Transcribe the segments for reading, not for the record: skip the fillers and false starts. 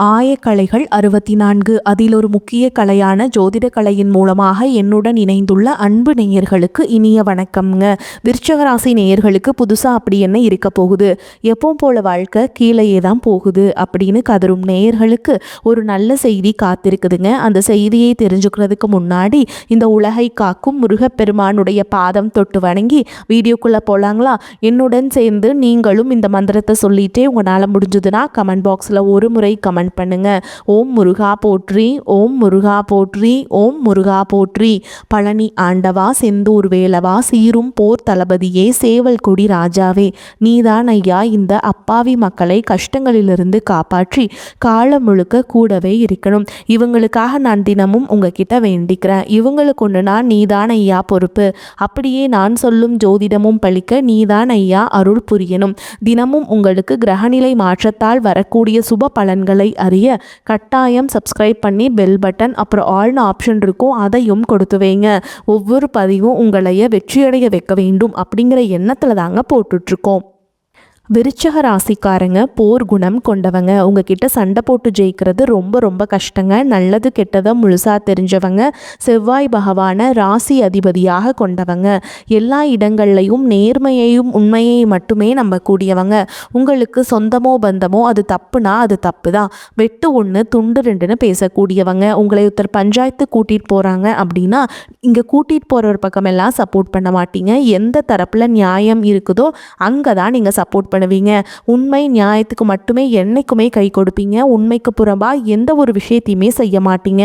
ஆயக்கலைகள் 64 அதில் ஒரு முக்கிய கலையான ஜோதிட கலையின் மூலமாக என்னுடன் இணைந்துள்ள அன்பு நேயர்களுக்கு இனிய வணக்கம்ங்க. விருச்சக ராசி நேயர்களுக்கு புதுசாக அப்படி என்ன இருக்க போகுது, எப்பவும் போல வாழ்க்கை கீழேயே தான் போகுது அப்படின்னு கதரும் நேயர்களுக்கு ஒரு நல்ல செய்தி காத்திருக்குதுங்க. அந்த செய்தியை தெரிஞ்சுக்கிறதுக்கு முன்னாடி இந்த உலகை காக்கும் முருகப்பெருமானுடைய பாதம் தொட்டு வணங்கி வீடியோக்குள்ளே போகலாங்களா? என்னுடன் சேர்ந்து நீங்களும் இந்த மந்திரத்தை சொல்லிட்டே உங்களால் முடிஞ்சதுன்னா கமெண்ட் பாக்ஸில் ஒரு முறை கமெண்ட் பண்ணுங்க. ஓம் முருகா போற்றி, ஓம் முருகா போற்றி, ஓம் முருகா போற்றி. பழனி ஆண்டவா, செந்தூர் வேலவா, சீரும் போர் தளபதியே, சேவல் கொடி ராஜாவே, நீதான் ஐயா இந்த அப்பாவி மக்களை கஷ்டங்களிலிருந்து காப்பாற்றி காலம் முழுக்க கூடவே இருக்கணும். இவங்களுக்காக நான் தினமும் உங்ககிட்ட வேண்டிக்கிறேன். இவங்களுக்கு ஒன்றுனா நீதான் ஐயா பொறுப்பு. அப்படியே நான் சொல்லும் ஜோதிடமும் பழிக்க நீதான் ஐயா அருள் புரியணும். தினமும் உங்களுக்கு கிரகநிலை மாற்றத்தால் வரக்கூடிய சுப பலன்களை அறிய கட்டாயம் சப்ஸ்கிரைப் பண்ணி பெல் பட்டன் அப்புறம் ஆல்னு ஆப்ஷன் இருக்கும், அதையும் கொடுத்து வைங்க. ஒவ்வொரு பதிவும் உங்களைய வெற்றியடைய வைக்க வேண்டும் அப்படிங்கிற எண்ணத்தில் தாங்க போட்டுட்ருக்கோம். விருச்சக ராசிக்காரங்க போர் குணம் கொண்டவங்க. உங்ககிட்ட சண்டை போட்டு ஜெயிக்கிறது ரொம்ப ரொம்ப கஷ்டங்க. நல்லது கெட்டதை முழுசாக தெரிஞ்சவங்க. செவ்வாய் பகவானை ராசி அதிபதியாக கொண்டவங்க. எல்லா இடங்கள்லையும் நேர்மையையும் உண்மையையும் மட்டுமே நம்பக்கூடியவங்க. உங்களுக்கு சொந்தமோ பந்தமோ அது தப்புனா அது தப்பு தான். வெட்டு ஒன்று துண்டு ரெண்டுன்னு பேசக்கூடியவங்க. உங்களை ஒருத்தர் பஞ்சாயத்து கூட்டிகிட்டு போகிறாங்க அப்படின்னா இங்கே கூட்டிகிட்டு போகிற ஒரு பக்கமெல்லாம் சப்போர்ட் பண்ண மாட்டீங்க. எந்த தரப்பில் நியாயம் இருக்குதோ அங்கே தான் நீங்கள் சப்போர்ட் பண்ணுவீங்க. உண்மை நியாயத்துக்கு மட்டுமே என்னைக்குமே கை கொடுப்பீங்க. உண்மைக்கு புறம்பா எந்த ஒரு விஷயத்தையுமே செய்ய மாட்டீங்க.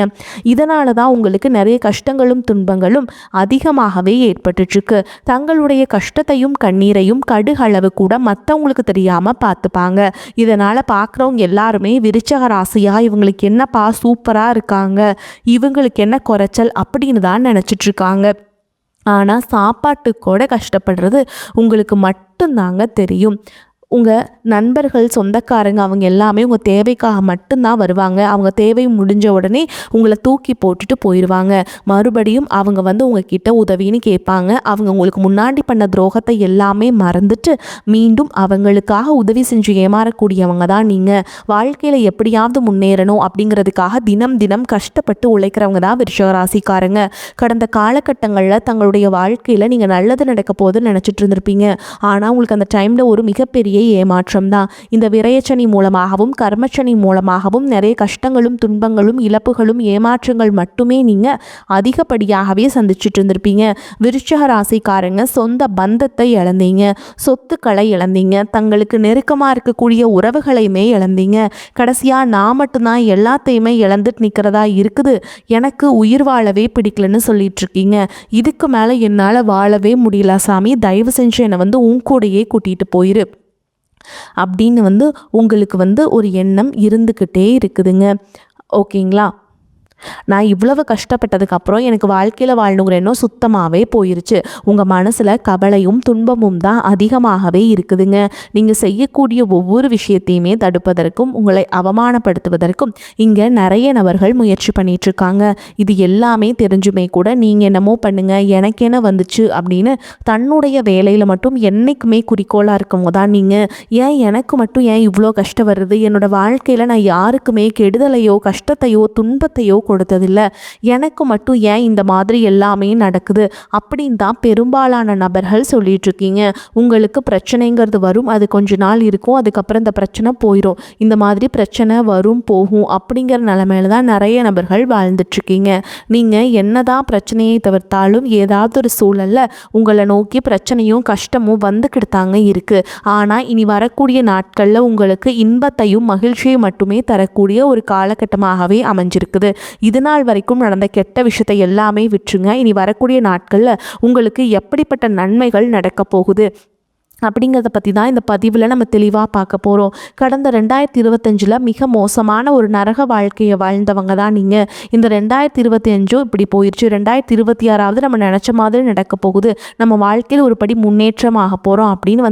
இதனால தான் உங்களுக்கு நிறைய கஷ்டங்களும் துன்பங்களும் அதிகமாகவே ஏற்பட்டுருக்கு. தங்களுடைய கஷ்டத்தையும் கண்ணீரையும் கடுகளவு கூட மற்றவங்களுக்கு தெரியாம பார்த்துப்பாங்க. இதனால பார்க்குறவங்க எல்லாருமே விருச்சக ராசியா இவங்களுக்கு என்னப்பா சூப்பரா இருக்காங்க, இவங்களுக்கு என்ன குறைச்சல் அப்படின்னு தான் நினைச்சிட்டு இருக்காங்க. ஆனால் சாப்பாட்டுக்கூட கஷ்டப்படுறது உங்களுக்கு மட்டும்தாங்க தெரியும். உங்கள் நண்பர்கள் சொந்தக்காரங்க அவங்க எல்லாமே உங்கள் தேவைக்காக மட்டும்தான் வருவாங்க. அவங்க தேவை முடிஞ்ச உடனே உங்களை தூக்கி போட்டுட்டு போயிடுவாங்க. மறுபடியும் அவங்க உங்ககிட்ட உதவின்னு கேட்பாங்க. அவங்க உங்களுக்கு முன்னாடி பண்ண துரோகத்தை எல்லாமே மறந்துட்டு மீண்டும் அவங்களுக்காக உதவி செஞ்சு ஏமாறக்கூடியவங்க தான் நீங்கள். வாழ்க்கையில் எப்படியாவது முன்னேறணும் அப்படிங்கிறதுக்காக தினம் தினம் கஷ்டப்பட்டு உழைக்கிறவங்க தான் விருச்சிக ராசிக்காரங்க. கடந்த காலகட்டங்களில் தங்களுடைய வாழ்க்கையில் நீங்கள் நல்லது நடக்க போதுன்னு நினச்சிட்டு இருந்திருப்பீங்க. ஆனால் உங்களுக்கு அந்த டைமில் ஒரு மிகப்பெரிய ஏமாற்றம் தான். இந்த விரயச்சனி மூலமாகவும் கர்மச்சனி மூலமாகவும் நிறைய கஷ்டங்களும் துன்பங்களும் இழப்புகளும் ஏமாற்றங்கள் மட்டுமே நீங்க அதிகப்படியாகவே சந்திச்சுட்டு இருந்திருப்பீங்க. விருச்சிக ராசிக்காரங்க சொந்த பந்தத்தை இழந்தீங்க, சொத்துக்களை இழந்தீங்க, தங்களுக்கு நெருக்கமாக இருக்கக்கூடிய உறவுகளையுமே இழந்தீங்க. கடைசியா நான் மட்டும்தான் எல்லாத்தையுமே இழந்துட்டு நிற்கிறதா இருக்குது, எனக்கு உயிர் வாழவே பிடிக்கலன்னு சொல்லிட்டு இருக்கீங்க. இதுக்கு மேலே என்னால் வாழவே முடியல சாமி, தயவு செஞ்சு என்னை உன் கூடையே கூட்டிகிட்டு போயிரு அப்படின்னு உங்களுக்கு ஒரு எண்ணம் இருந்துக்கிட்டே இருக்குதுங்க. ஓகேங்களா? நான் இவ்வளவு கஷ்டப்பட்டதுக்கப்புறம் எனக்கு வாழ்க்கையில் வாழணுங்கிற எண்ணம் சுத்தமாகவே போயிருச்சு. உங்கள் மனசில் கவலையும் துன்பமும் தான் அதிகமாகவே இருக்குதுங்க. நீங்கள் செய்யக்கூடிய ஒவ்வொரு விஷயத்தையுமே தடுப்பதற்கும் உங்களை அவமானப்படுத்துவதற்கும் இங்கே நிறைய நபர்கள் முயற்சி பண்ணிகிட்ருக்காங்க. இது எல்லாமே தெரிஞ்சுமே கூட நீங்கள் என்னமோ பண்ணுங்க எனக்கு என்ன வந்துச்சு அப்படின்னு தன்னுடைய வேலையில் மட்டும் என்றைக்குமே குறிக்கோளாக இருக்கவங்க தான் நீங்கள். ஏன் எனக்கு மட்டும் ஏன் இவ்வளோ கஷ்டம் வருது, என்னோடய வாழ்க்கையில் நான் யாருக்குமே கெடுதலையோ கஷ்டத்தையோ துன்பத்தையோ கொடுத்ததில்லை, எனக்கு மட்டும் ஏன் இந்த மாதிரி எல்லாமே நடக்குது அப்படின்னு தான் பெரும்பாலான நபர்கள் சொல்லிட்டு இருக்கீங்க. உங்களுக்கு பிரச்சனைங்கிறது வரும், அது கொஞ்ச நாள் இருக்கும், அதுக்கப்புறம் இந்த பிரச்சனை போயிடும். இந்த மாதிரி பிரச்சனை வரும் போகும் அப்படிங்கிற நிலைமையில தான் நிறைய நபர்கள் வாழ்ந்துட்டுருக்கீங்க. நீங்கள் என்னதான் பிரச்சனையை தவிர்த்தாலும் ஏதாவது ஒரு சூழலில் உங்களை நோக்கி பிரச்சனையும் கஷ்டமும் வந்துக்கிட்டு தாங்க இருக்குது. ஆனால் இனி வரக்கூடிய நாட்களில் உங்களுக்கு இன்பத்தையும் மகிழ்ச்சியை மட்டுமே தரக்கூடிய ஒரு காலகட்டமாகவே அமைஞ்சிருக்குது. இது நாள் வரைக்கும் நடந்த கெட்ட விஷயத்தை எல்லாமே விட்டுருங்க. இனி வரக்கூடிய நாட்களில் உங்களுக்கு எப்படிப்பட்ட நன்மைகள் நடக்க போகுது அப்படிங்கிறத பற்றி தான் இந்த பதிவில் நம்ம தெளிவாக பார்க்க போகிறோம். கடந்த 2025 மிக மோசமான ஒரு நரக வாழ்க்கையை வாழ்ந்தவங்க தான் நீங்கள். இந்த 2025 இப்படி போயிடுச்சு. 2026 நம்ம நினச்ச மாதிரி நடக்க போகுது, நம்ம வாழ்க்கையில் ஒரு படி முன்னேற்றமாக போகிறோம் அப்படின்னு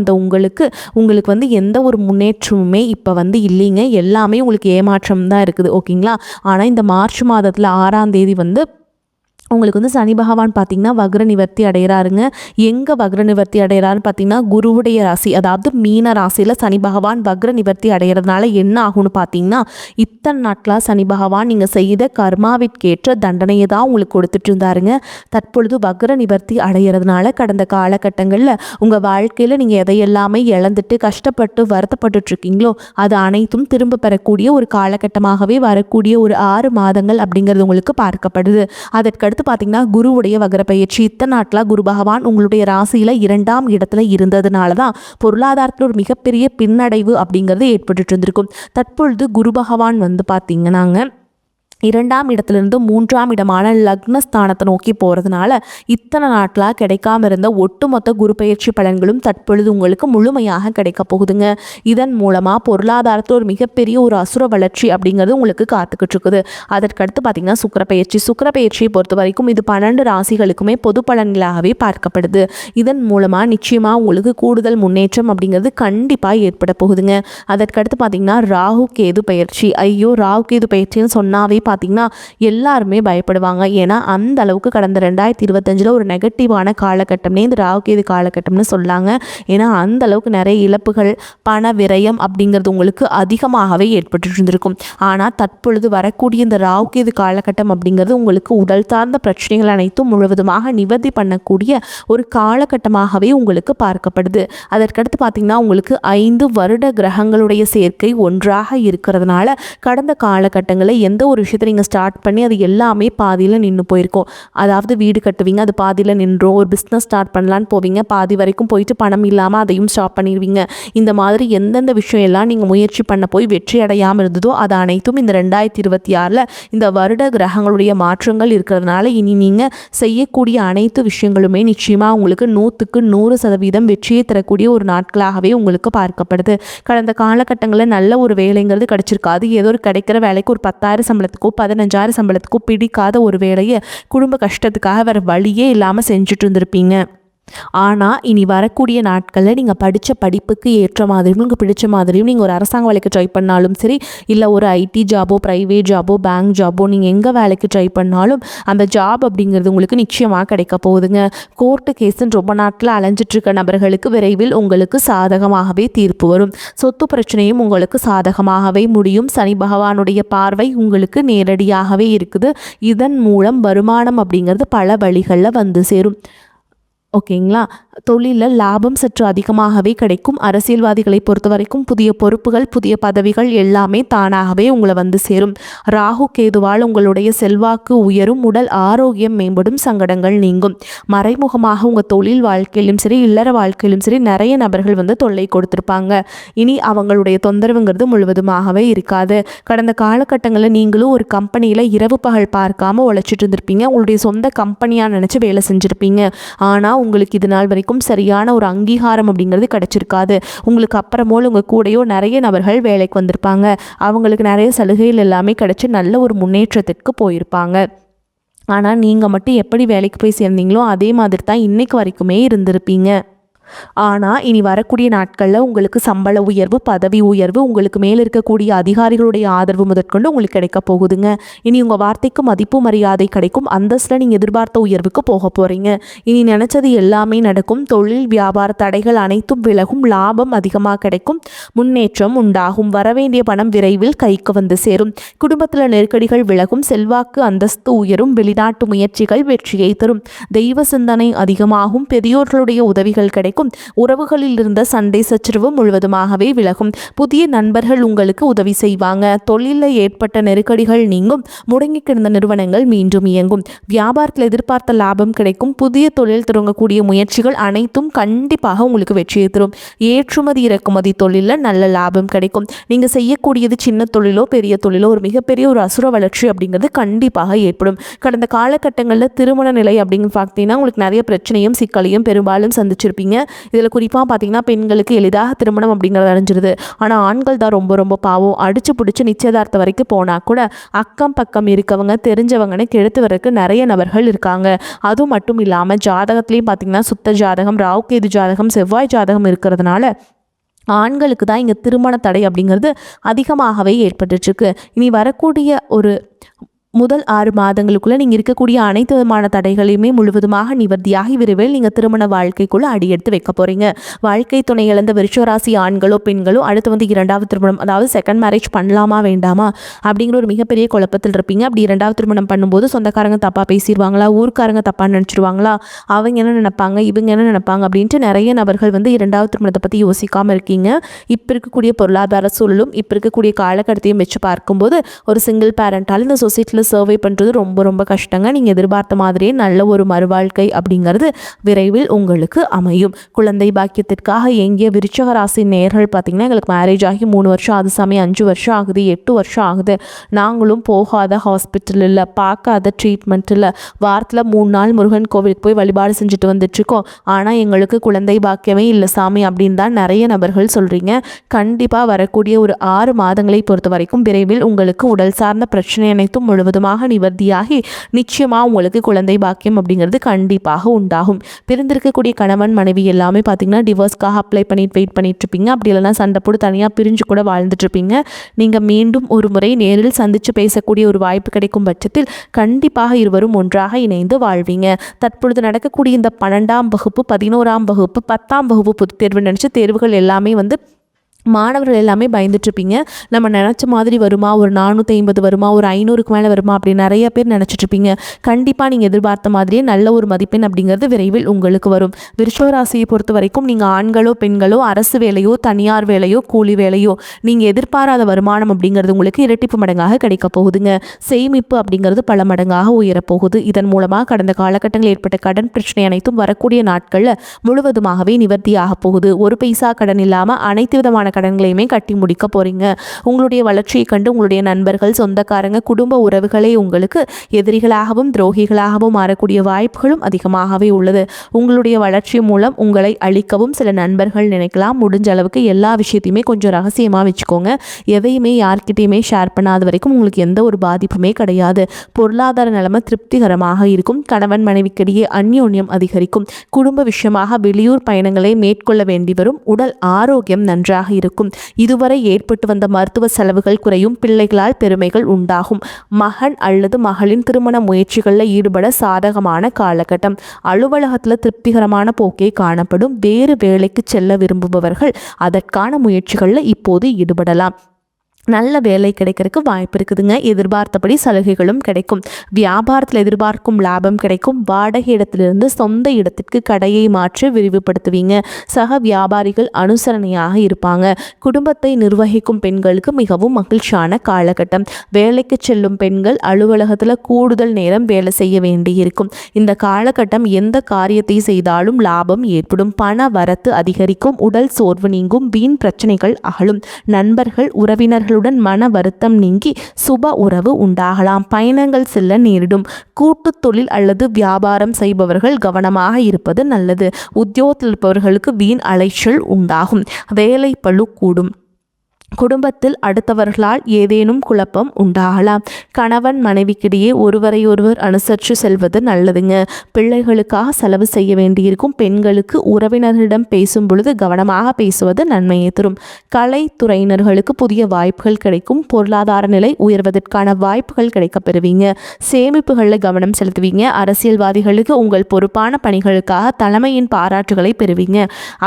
உங்களுக்கு எந்த ஒரு முன்னேற்றமுமே இப்போ இல்லைங்க. எல்லாமே உங்களுக்கு ஏமாற்றம் தான் இருக்குது. ஓகேங்களா? ஆனால் இந்த மார்ச் மாதத்தில் 6ஆம் தேதி உங்களுக்கு வந்து சனி பகவான் பார்த்திங்கன்னா வக்ர நிவர்த்தி அடைகிறாருங்க. எங்கே வக்ர நிவர்த்தி அடைகிறாருன்னு பார்த்திங்கன்னா குருவுடைய ராசி, அதாவது மீன ராசியில் சனி பகவான் வக்ர நிவர்த்தி அடைகிறதுனால என்ன ஆகும்னு பார்த்திங்கன்னா, இத்தனை நாட்களாக சனி பகவான் நீங்கள் செய்த கர்மாவிற்கேற்ற தண்டனையை தான் உங்களுக்கு கொடுத்துட்டு இருந்தாருங்க. தற்பொழுது வக்ர நிவர்த்தி அடைகிறதுனால கடந்த காலகட்டங்களில் உங்கள் வாழ்க்கையில் நீங்கள் எதையெல்லாமே இழந்துட்டு கஷ்டப்பட்டு வருத்தப்பட்டுட்ருக்கீங்களோ அது அனைத்தும் திரும்ப பெறக்கூடிய ஒரு காலகட்டமாகவே வரக்கூடிய ஒரு 6 மாதங்கள் அப்படிங்கிறது உங்களுக்கு பார்க்கப்படுது. அதற்கடுத்து பார்த்தீங்கன்னா குருவுடைய வக்ர பயிற்சி. இத்தனை நாட்களாக குரு பகவான் உங்களுடைய ராசியில் 2ஆம் இடத்துல இருந்ததுனால தான் பொருளாதாரத்தில் ஒரு மிகப்பெரிய பின்னடைவு அப்படிங்கிறது ஏற்பட்டு இருந்திருக்கும். தற்பொழுது குரு பகவான் வந்து பார்த்தீங்கன்னாங்க 2ஆம் இடத்துலேருந்து 3ஆம் இடமான லக்னஸ்தானத்தை நோக்கி போகிறதுனால இத்தனை நாட்களாக கிடைக்காம இருந்த ஒட்டுமொத்த குரு பயிற்சி பலன்களும் தற்பொழுது உங்களுக்கு முழுமையாக கிடைக்க போகுதுங்க. இதன் மூலமாக பொருளாதாரத்தில் ஒரு மிகப்பெரிய ஒரு அசுர வளர்ச்சி அப்படிங்கிறது உங்களுக்கு காத்துக்கிட்டு இருக்குது. அதற்கடுத்து பார்த்திங்கன்னா சுக்கிர பயிற்சியை பொறுத்த வரைக்கும் இது 12 ராசிகளுக்குமே பொது பலன்களாகவே பார்க்கப்படுது. இதன் மூலமாக நிச்சயமாக உங்களுக்கு கூடுதல் முன்னேற்றம் அப்படிங்கிறது கண்டிப்பாக ஏற்பட போகுதுங்க. அதற்கடுத்து பார்த்திங்கன்னா ராகு கேது பயிற்சி. ராகு கேது பயிற்சின்னு சொன்னாவே பார்த்தீங்கன்னா எல்லாருமே பயப்படுவாங்க. ஏன்னா அந்த அளவுக்கு கடந்த 2025 ஒரு நெகட்டிவான காலகட்டம்னே இந்த ராகுகேது காலகட்டம்னு சொல்லாங்க. ஏன்னா அந்த அளவுக்கு நிறைய இழப்புகள், பண விரயம் அப்படிங்கிறது உங்களுக்கு அதிகமாகவே ஏற்பட்டு இருந்திருக்கும். ஆனால் தற்பொழுது வரக்கூடிய இந்த ராகுகேது காலகட்டம் அப்படிங்கிறது உங்களுக்கு உடல் சார்ந்த பிரச்சனைகள் அனைத்தும் முழுவதுமாக நிவர்த்தி பண்ணக்கூடிய ஒரு காலகட்டமாகவே உங்களுக்கு பார்க்கப்படுது. அதற்கடுத்து பார்த்தீங்கன்னா உங்களுக்கு 5 வருட கிரகங்களுடைய சேர்க்கை ஒன்றாக இருக்கிறதுனால கடந்த காலகட்டங்களில் எந்த ஒரு விஷயத்தை நீங்கள் ஸ்டார்ட் பண்ணி அது எல்லாமே பாதியில் நின்று போயிருக்கோம். அதாவது வீடு கட்டுவீங்க, அது பாதியில் நின்றோம். ஒரு பிஸ்னஸ் ஸ்டார்ட் பண்ணலான்னு போவீங்க, பாதி வரைக்கும் போயிட்டு பணம் இல்லாமல் அதையும் ஸ்டாப் பண்ணிடுவீங்க. இந்த மாதிரி எந்தெந்த விஷயம் எல்லாம் நீங்கள் முயற்சி பண்ண போய் வெற்றி அடையாமல் இருந்ததோ அது அனைத்தும் இந்த 2026 இந்த வருட கிரகங்களுடைய மாற்றங்கள் இருக்கிறதுனால இனி நீங்கள் செய்யக்கூடிய அனைத்து விஷயங்களுமே நிச்சயமாக உங்களுக்கு 100க்கு 100% வெற்றியை தரக்கூடிய ஒரு நாட்களாகவே உங்களுக்கு பார்க்கப்படுது. கடந்த காலகட்டங்களில் நல்ல ஒரு வேலைங்கிறது கிடைச்சிருக்காது. ஏதோ ஒரு கிடைக்கிற வேலைக்கு ஒரு 10,000 சம்பளத்துக்கோ 15,000 சம்பளத்துக்கோ பிடிக்காத ஒரு வேலையை குடும்ப கஷ்டத்துக்காக வேறு வழியே இல்லாமல் செஞ்சுட்டு இருந்திருப்பீங்க. ஆனால் இனி வரக்கூடிய நாட்களில் நீங்கள் படித்த படிப்புக்கு ஏற்ற மாதிரியும் உங்களுக்கு பிடிச்ச மாதிரியும் நீங்கள் ஒரு அரசாங்க வேலைக்கு ட்ரை பண்ணாலும் சரி, இல்லை ஒரு ஐடி ஜாபோ, ப்ரைவேட் ஜாபோ, பேங்க் ஜாபோ, நீங்கள் எங்கே வேலைக்கு ட்ரை பண்ணாலும் அந்த ஜாப் அப்படிங்கிறது உங்களுக்கு நிச்சயமாக கிடைக்க போகுதுங்க. கோர்ட்டு கேஸுன்னு ரொம்ப நாட்களில் அலைஞ்சிட்ருக்க நபர்களுக்கு விரைவில் உங்களுக்கு சாதகமாகவே தீர்ப்பு வரும். சொத்து பிரச்சனையும் உங்களுக்கு சாதகமாகவே முடியும். சனி பகவானுடைய பார்வை உங்களுக்கு நேரடியாகவே இருக்குது. இதன் மூலம் வருமானம் அப்படிங்கிறது பல வழிகளில் வந்து சேரும். ஓகேங்களா? தொழிலில் லாபம் சற்று அதிகமாகவே கிடைக்கும். அரசியல்வாதிகளை பொறுத்த வரைக்கும் புதிய பொறுப்புகள், புதிய பதவிகள் எல்லாமே தானாகவே உங்களை வந்து சேரும். ராகு கேதுவால் உங்களுடைய செல்வாக்கு உயரும், உடல் ஆரோக்கியம் மேம்படும், சங்கடங்கள் நீங்கும். மறைமுகமாக உங்கள் தொழில் வாழ்க்கையிலும் சரி, இல்லற வாழ்க்கையிலும் சரி நிறைய நபர்கள் வந்து தொல்லை கொடுத்துருப்பாங்க. இனி அவங்களுடைய தொந்தரவுங்கிறது முழுவதுமாகவே இருக்காது. கடந்த காலகட்டங்களில் நீங்களும் ஒரு கம்பெனியில் இரவு பகல் பார்க்காம உழைச்சிட்டு இருந்திருப்பீங்க. உங்களுடைய சொந்த கம்பெனியாக நினச்சி வேலை செஞ்சுருப்பீங்க. ஆனால் உங்களுக்கு இது நாள் வரைக்கும் சரியான ஒரு அங்கீகாரம் அப்படிங்கிறது கிடைச்சிருக்காது. உங்களுக்கு அப்புறமோல் உங்கள் கூடையோ நிறைய நபர்கள் வேலைக்கு வந்திருப்பாங்க. அவங்களுக்கு நிறைய சலுகைகள் எல்லாமே கிடைச்சி நல்ல ஒரு முன்னேற்றத்திற்கு போயிருப்பாங்க. ஆனால் நீங்கள் மட்டும் எப்படி வேலைக்கு போய் சேர்ந்தீங்களோ அதே மாதிரி தான் இன்றைக்கு வரைக்குமே இருந்திருப்பீங்க. ஆனால் இனி வரக்கூடிய நாட்களில் உங்களுக்கு சம்பள உயர்வு, பதவி உயர்வு, உங்களுக்கு மேலே இருக்கக்கூடிய அதிகாரிகளுடைய ஆதரவு முதற்கொண்டு உங்களுக்கு கிடைக்க போகுதுங்க. இனி உங்கள் வார்த்தைக்கு மதிப்பு மரியாதை கிடைக்கும். அந்தஸ்தில் நீங்கள் எதிர்பார்த்த உயர்வுக்கு போக போகிறீங்க. இனி நினச்சது எல்லாமே நடக்கும். தொழில் வியாபார தடைகள் அனைத்தும் விலகும். லாபம் அதிகமாக கிடைக்கும். முன்னேற்றம் உண்டாகும். வரவேண்டிய பணம் விரைவில் கைக்கு வந்து சேரும். குடும்பத்தில் நெருக்கடிகள் விலகும். செல்வாக்கு அந்தஸ்து உயரும். வெளிநாட்டு முயற்சிகள் வெற்றியை தரும். தெய்வ சிந்தனை அதிகமாகும். பெரியோர்களுடைய உதவிகள் கிடைக்கும். உறவுகளில் இருந்த சண்டை சச்சரவு முழுவதுமாகவே விலகும். புதிய நண்பர்கள் உங்களுக்கு உதவி செய்வாங்க. தொழிலில் ஏற்பட்ட நெருக்கடிகள் நீங்கும். முடங்கி கிடந்த நிறுவனங்கள் மீண்டும் இயங்கும். வியாபாரத்தில் எதிர்பார்த்த லாபம் கிடைக்கும். புதிய தொழில் தொடங்கக்கூடிய முயற்சிகள் அனைத்தும் கண்டிப்பாக உங்களுக்கு வெற்றியை தரும். ஏற்றுமதி இறக்குமதி தொழிலில் நல்ல லாபம் கிடைக்கும். நீங்கள் செய்யக்கூடியது சின்ன தொழிலோ பெரிய தொழிலோ ஒரு மிகப்பெரிய ஒரு அசுர வளர்ச்சி அப்படிங்கிறது கண்டிப்பாக ஏற்படும். கடந்த காலகட்டங்களில் திருமண நிலை அப்படின்னு பார்த்தீங்கன்னா உங்களுக்கு நிறைய பிரச்சனையும் சிக்கலையும் பெரும்பாலும் சந்திச்சிருப்பீங்க. இதில் குறிப்பாக பார்த்தீங்கன்னா பெண்களுக்கு எளிதாக திருமணம் அப்படிங்கிறது அடைஞ்சிருது. ஆனால் ஆண்கள் தான் ரொம்ப ரொம்ப பாவம். அடிச்சு பிடிச்சி நிச்சயதார்த்தம் வரைக்கும் போனால் கூட அக்கம் பக்கம் இருக்கவங்க தெரிஞ்சவங்கன்னு கெடுத்து வரக்கு நிறைய நபர்கள் இருக்காங்க. அது மட்டும் இல்லாமல் ஜாதகத்துலேயும் பார்த்தீங்கன்னா சுத்த ஜாதகம், ராகுகேது ஜாதகம், செவ்வாய் ஜாதகம் இருக்கிறதுனால ஆண்களுக்கு தான் இங்கே திருமண தடை அப்படிங்கிறது அதிகமாகவே ஏற்பட்டுருக்கு. இனி வரக்கூடிய ஒரு முதல் 6 மாதங்களுக்குள்ளே நீங்கள் இருக்கக்கூடிய அனைத்து விதமான தடைகளையுமே முழுவதுமாக நிவர்த்தியாகி விரைவில் நீங்கள் திருமண வாழ்க்கைக்குள்ளே அடியெடுத்து வைக்க போகிறீங்க. வாழ்க்கை துணை இழந்த விருச்சிக ராசி ஆண்களோ பெண்களோ அடுத்து வந்து 2வது திருமணம், அதாவது செகண்ட் மேரேஜ் பண்ணலாமா வேண்டாமா அப்படிங்கிற ஒரு மிகப்பெரிய குழப்பத்தில் இருப்பீங்க. அப்படி 2வது திருமணம் பண்ணும்போது சொந்தக்காரங்க தப்பாக பேசிடுவாங்களா, ஊர்க்காரங்க தப்பாக நினச்சிடுவாங்களா, அவங்க என்ன நினைப்பாங்க, இவங்க என்ன நினைப்பாங்க அப்படின்ட்டு நிறைய நபர்கள் வந்து 2வது திருமணத்தை பற்றி யோசிக்காமல் இருக்கீங்க. இப்போ இருக்கக்கூடிய பொருளாதார சூழலும் இப்போ இருக்கக்கூடிய காலகட்டத்தையும் வச்சு பார்க்கும்போது ஒரு சிங்கிள் பேரண்டால் இந்த சொசைட்டியில் சர்வை பண்ணுறது ரொம்ப ரொம்ப கஷ்டங்க. நீங்கள் எதிர்பார்த்த மாதிரியே நல்ல ஒரு மறுவாழ்க்கை அப்படிங்கிறது விரைவில் உங்களுக்கு அமையும். குழந்தை பாக்கியத்திற்காக எங்கிய விருச்சிக ராசி நேயர்கள் பார்த்திங்கன்னா, எங்களுக்கு மேரேஜ் ஆகி 3 வருஷம் ஆகுது சாமி, 5 வருஷம் ஆகுது, 8 வருஷம் ஆகுது, நாங்களும் போகாத ஹாஸ்பிட்டல் இல்லை, பார்க்காத ட்ரீட்மெண்ட் இல்லை, வாரத்தில் 3 நாள் முருகன் கோவிலுக்கு போய் வழிபாடு செஞ்சுட்டு வந்துட்டுருக்கோம், ஆனால் எங்களுக்கு குழந்தை பாக்கியமே இல்லை சாமி அப்படின்னு தான் நிறைய நபர்கள் சொல்கிறீங்க. கண்டிப்பாக வரக்கூடிய ஒரு 6 மாதங்களை பொறுத்த வரைக்கும் விரைவில் உங்களுக்கு உடல் சார்ந்த பிரச்சனை அனைத்தும் முழுவதுமாக நிவர்த்தியாகி நிச்சயமாக உங்களுக்கு குழந்தை பாக்கியம் அப்படிங்கிறது கண்டிப்பாக உண்டாகும். பிரிந்திருக்கக்கூடிய கணவன் மனைவி எல்லாமே பார்த்திங்கன்னா டிவோர்ஸ்க்காக அப்ளை பண்ணிட்டு வெயிட் பண்ணிட்டு இருப்பீங்க. அப்படி இல்லைனா சண்டை போட்டு தனியாக பிரிஞ்சு கூட வாழ்ந்துட்டுருப்பீங்க. நீங்கள் மீண்டும் ஒரு முறை நேரில் சந்தித்து பேசக்கூடிய ஒரு வாய்ப்பு கிடைக்கும் பட்சத்தில் கண்டிப்பாக இருவரும் ஒன்றாக இணைந்து வாழ்வீங்க. தற்பொழுது நடக்கக்கூடிய இந்த 12ஆம் வகுப்பு, 11ஆம் வகுப்பு, 10ஆம் வகுப்பு பொதுத் தேர்வு நினச்ச தேர்வுகள் எல்லாமே வந்து மாணவர்கள் எல்லாமே பயந்துட்டுருப்பீங்க. நம்ம நினச்ச மாதிரி வருமா, ஒரு 450 வருமா, ஒரு 500க்கு மேலே வருமா அப்படி நிறைய பேர் நினச்சிட்ருப்பீங்க. கண்டிப்பாக நீங்கள் எதிர்பார்த்த மாதிரியே நல்ல ஒரு மதிப்பெண் அப்படிங்கிறது விரைவில் உங்களுக்கு வரும். விருச்சிக ராசியை பொறுத்த வரைக்கும் நீங்கள் ஆண்களோ பெண்களோ அரசு வேலையோ தனியார் வேலையோ கூலி வேலையோ நீங்கள் எதிர்பாராத வருமானம் அப்படிங்கிறது உங்களுக்கு இரட்டிப்பு மடங்காக கிடைக்க போகுதுங்க. சேமிப்பு அப்படிங்கிறது பல மடங்காக உயரப்போகுது. இதன் மூலமாக கடந்த காலகட்டங்களில் ஏற்பட்ட கடன் பிரச்சனை அனைத்தும் வரக்கூடிய நாட்களில் முழுவதுமாகவே நிவர்த்தியாக போகுது. ஒரு பைசா கடன் இல்லாமல் அனைத்து விதமான கடன்களையுமே கட்டி முடிக்க போறீங்க. உங்களுடைய வளர்ச்சியை கண்டு உங்களுடைய நண்பர்கள், சொந்தக்காரங்க, குடும்ப உறவுகளே உங்களுக்கு எதிரிகளாகவும் துரோகிகளாகவும் மாறக்கூடிய வாய்ப்புகளும் அதிகமாகவே உள்ளது. உங்களுடைய வளர்ச்சி மூலம் உங்களை அழிக்கவும் சில நண்பர்கள் நினைக்கலாம். முடிஞ்ச அளவுக்கு எல்லா விஷயத்தையுமே கொஞ்சம் ரகசியமாக வச்சுக்கோங்க. எதையுமே யார்கிட்டையுமே ஷேர் பண்ணாத வரைக்கும் உங்களுக்கு எந்த ஒரு பாதிப்புமே கிடையாது. பொருளாதார நிலைமை திருப்திகரமாக இருக்கும். கணவன் மனைவிக்கிடையே அந்யோன்யம் அதிகரிக்கும். குடும்ப விஷயமாக வெளியூர் பயணங்களை மேற்கொள்ள வேண்டி வரும். உடல் ஆரோக்கியம் நன்றாக இருக்கும். இதுவரை ஏற்பட்டு வந்த மருத்துவ செலவுகள் குறையும். பிள்ளைகளால் பெருமைகள் உண்டாகும். மகன் அல்லது மகளின் திருமண முயற்சிகளில் ஈடுபட சாதகமான காலகட்டம். அலுவலகத்தில் திருப்திகரமான போக்கே காணப்படும். வேறு வேலைக்கு செல்ல விரும்புபவர்கள் அதற்கான முயற்சிகளில் இப்போது ஈடுபடலாம். நல்ல வேலை கிடைக்கிறதுக்கு வாய்ப்பு இருக்குதுங்க. எதிர்பார்த்தபடி சலுகைகளும் கிடைக்கும். வியாபாரத்தில் எதிர்பார்க்கும் லாபம் கிடைக்கும். வாடகை இடத்திலிருந்து சொந்த இடத்திற்கு கடையை மாற்றி விரிவுபடுத்துவீங்க. சக வியாபாரிகள் அனுசரணையாக இருப்பாங்க. குடும்பத்தை நிர்வகிக்கும் பெண்களுக்கு மிகவும் மகிழ்ச்சியான காலகட்டம். வேலைக்கு செல்லும் பெண்கள் அலுவலகத்தில் கூடுதல் நேரம் வேலை செய்ய வேண்டியிருக்கும். இந்த காலகட்டம் எந்த காரியத்தை செய்தாலும் லாபம் ஏற்படும். பண வரத்து அதிகரிக்கும். உடல் சோர்வு நீங்கும். வீண் பிரச்சனைகள் அகலும். நண்பர்கள் உறவினர்கள் மன வருத்தம் நீங்கி சுப உறவு உண்டாகலாம். பயணங்கள் செல்ல நேரிடும். கூட்டு தொழில் அல்லது வியாபாரம் செய்பவர்கள் கவனமாக இருப்பது நல்லது. உத்தியோகத்தில் இருப்பவர்களுக்கு வீண் அலைச்சல் உண்டாகும். வேலை பளு கூடும். குடும்பத்தில் அடுத்தவர்களால் ஏதேனும் குழப்பம் உண்டாகலாம். கணவன் மனைவிக்கிடையே ஒருவரை ஒருவர் அனுசரித்து செல்வது நல்லதுங்க. பிள்ளைகளுக்காக செலவு செய்ய வேண்டியிருக்கும். பெண்களுக்கு உறவினர்களிடம் பேசும் பொழுது கவனமாக பேசுவது நன்மையை தரும். கலைத்துறையினர்களுக்கு புதிய வாய்ப்புகள் கிடைக்கும். பொருளாதார நிலை உயர்வதற்கான வாய்ப்புகள் கிடைக்கப் பெறுவீங்க. சேமிப்புகளில் கவனம் செலுத்துவீங்க. அரசியல்வாதிகளுக்கு உங்கள் பொறுப்பான பணிகளுக்காக தலைமையின் பாராட்டுகளை பெறுவீங்க.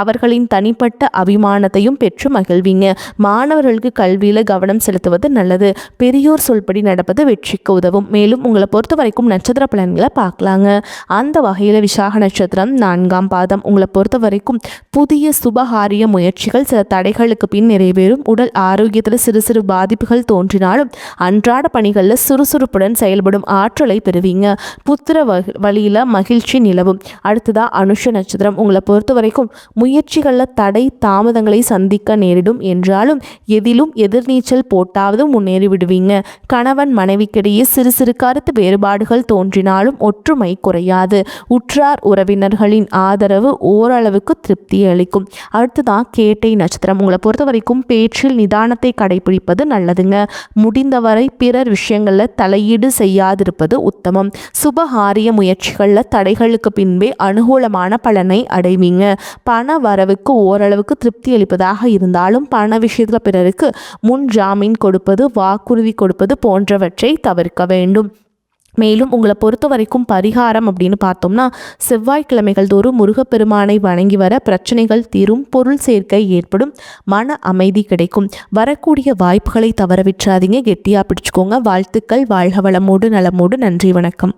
அவர்களின் தனிப்பட்ட அபிமானத்தையும் பெற்று மகிழ்வீங்க. மாணவர்களுக்கு கல்வியில் கவனம் செலுத்துவது நல்லது. பெரியோர் சொல்படி நடப்பது வெற்றிக்கு உதவும். மேலும் உங்களை பொறுத்த வரைக்கும் நட்சத்திர பலன்களை பார்க்கலாங்க. அந்த வகையில் விசாக நட்சத்திரம் 4ஆம் பாதம். உங்களை பொறுத்த வரைக்கும் புதிய சுபகாரிய முயற்சிகள் சில தடைகளுக்கு பின் நிறைவேறும். உடல் ஆரோக்கியத்தில் சிறு சிறு பாதிப்புகள் தோன்றினாலும் அன்றாட பணிகளில் சுறுசுறுப்புடன் செயல்படும் ஆற்றலை பெறுவீங்க. புத்திர வழியில் மகிழ்ச்சி நிலவும். அடுத்ததா அனுஷ நட்சத்திரம். உங்களை பொறுத்த வரைக்கும் முயற்சிகளில் தடை தாமதங்களை சந்திக்க நேரிடும் என்றாலும் எதிலும் எதிர்நீச்சல் போட்டாவது முன்னேறி விடுவீங்க. கணவன் மனைவிக்கிடையே சிறு சிறு கருத்து வேறுபாடுகள் தோன்றினாலும் ஒற்றுமை குறையாது. உற்றார் உறவினர்களின் ஆதரவு ஓரளவுக்கு திருப்தி அளிக்கும். அடுத்ததான் கேட்டை நட்சத்திரம். உங்களை பொறுத்த வரைக்கும் பேச்சில் நிதானத்தை கடைபிடிப்பது நல்லதுங்க. முடிந்தவரை பிறர் விஷயங்களில் தலையீடு செய்யாதிருப்பது உத்தமம். சுபகாரிய முயற்சிகளில் தடைகளுக்கு பின்பே அனுகூலமான பலனை அடைவீங்க. பண வரவுக்கு ஓரளவுக்கு திருப்தி அளிப்பதாக இருந்தாலும் பண விஷயத்தில் பிறருக்கு நட்சத்திரத்தினருக்கு முன் ஜாமீன் கொடுப்பது, வாக்குறுதி கொடுப்பது போன்றவற்றை தவிர்க்க வேண்டும். மேலும் உங்களை பொறுத்த வரைக்கும் பரிகாரம் அப்படின்னு பார்த்தோம்னா, செவ்வாய்க்கிழமைகள் தோறும் முருகப்பெருமானை வணங்கி வர பிரச்சனைகள் தீரும், பொருள் சேர்க்கை ஏற்படும், மன அமைதி கிடைக்கும். வரக்கூடிய வாய்ப்புகளை தவற விட்டுறாதீங்க, கெட்டியாக பிடிச்சுக்கோங்க. வாழ்த்துக்கள். வாழ்க வளமோடு நலமோடு. நன்றி, வணக்கம்.